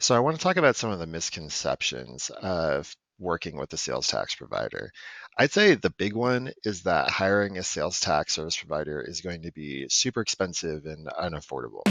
So I want to talk about some of the misconceptions of working with a sales tax provider. I'd say the big one is that hiring a sales tax service provider is going to be super expensive and unaffordable.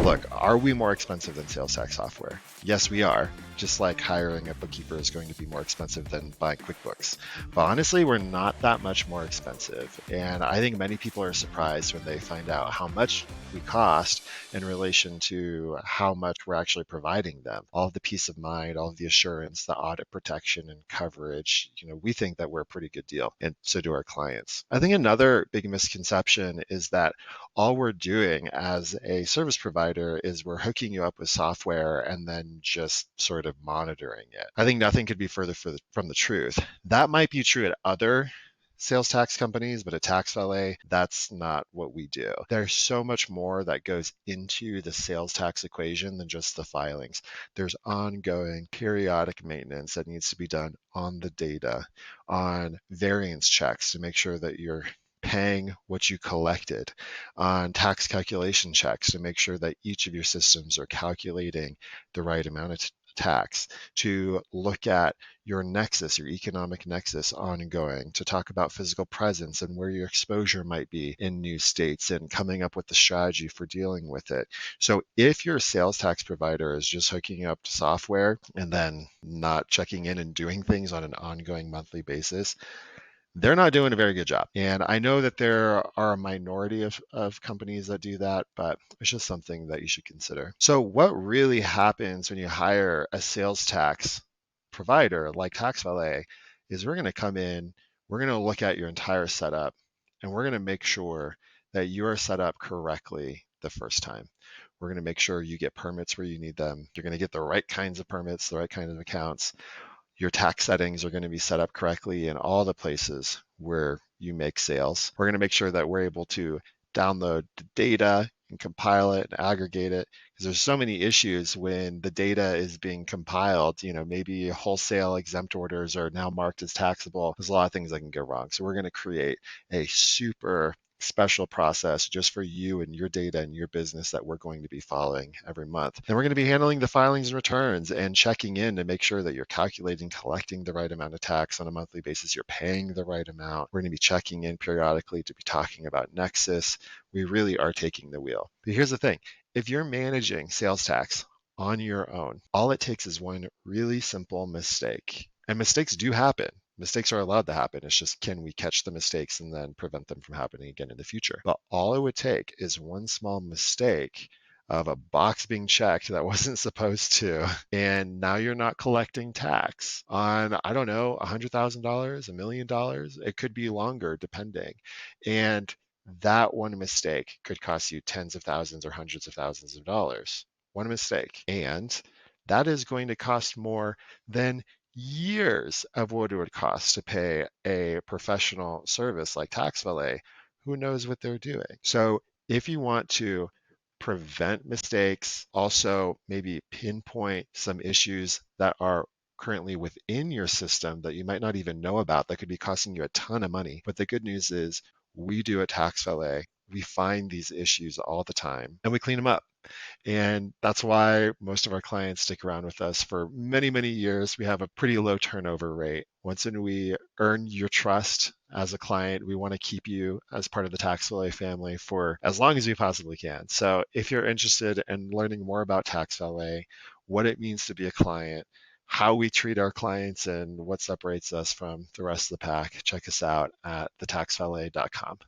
Look, are we more expensive than sales tax software? Yes, we are. Just like hiring a bookkeeper is going to be more expensive than buying QuickBooks. But honestly, we're not that much more expensive. And I think many people are surprised when they find out how much we cost in relation to how much we're actually providing them. All of the peace of mind, all of the assurance, the audit protection and coverage, we think that we're a pretty good deal. And so do our clients. I think another big misconception is that all we're doing as a service provider is we're hooking you up with software and then just sort of monitoring it. I think nothing could be further from the truth. That might be true at other sales tax companies, but at TaxValet, that's not what we do. There's so much more that goes into the sales tax equation than just the filings. There's ongoing periodic maintenance that needs to be done on the data, on variance checks to make sure that you're paying what you collected, on tax calculation checks to make sure that each of your systems are calculating the right amount of tax, to look at your nexus, your economic nexus ongoing, to talk about physical presence and where your exposure might be in new states and coming up with the strategy for dealing with it. So if your sales tax provider is just hooking up to software and then not checking in and doing things on an ongoing monthly basis, they're not doing a very good job. And I know that there are a minority of companies that do that, but it's just something that you should consider. So what really happens when you hire a sales tax provider like TaxValet is we're going to come in, we're going to look at your entire setup, and we're going to make sure that you are set up correctly the first time. We're going to make sure you get permits where you need them. You're going to get the right kinds of permits, the right kinds of accounts. Your tax settings are going to be set up correctly in all the places where you make sales. We're going to make sure that we're able to download the data and compile it and aggregate it, because there's so many issues when the data is being compiled. Maybe wholesale exempt orders are now marked as taxable. There's a lot of things that can go wrong. So we're going to create a super special process just for you and your data and your business that we're going to be following every month. And we're going to be handling the filings and returns and checking in to make sure that you're calculating, collecting the right amount of tax on a monthly basis. You're paying the right amount. We're going to be checking in periodically to be talking about Nexus. We really are taking the wheel. But here's the thing. If you're managing sales tax on your own, all it takes is one really simple mistake. And mistakes do happen. Mistakes are allowed to happen. It's just, can we catch the mistakes and then prevent them from happening again in the future? But all it would take is one small mistake of a box being checked that wasn't supposed to, and now you're not collecting tax on, I don't know, $100,000, $1 million. It could be longer depending. And that one mistake could cost you tens of thousands or hundreds of thousands of dollars. One mistake. And that is going to cost more than years of what it would cost to pay a professional service like TaxValet, who knows what they're doing. So if you want to prevent mistakes, also maybe pinpoint some issues that are currently within your system that you might not even know about that could be costing you a ton of money. But the good news is we do at TaxValet, we find these issues all the time and we clean them up. And that's why most of our clients stick around with us for many, many years. We have a pretty low turnover rate. Once we earn your trust as a client, we want to keep you as part of the TaxValet family for as long as we possibly can. So if you're interested in learning more about TaxValet, what it means to be a client, how we treat our clients, and what separates us from the rest of the pack, check us out at thetaxvalet.com.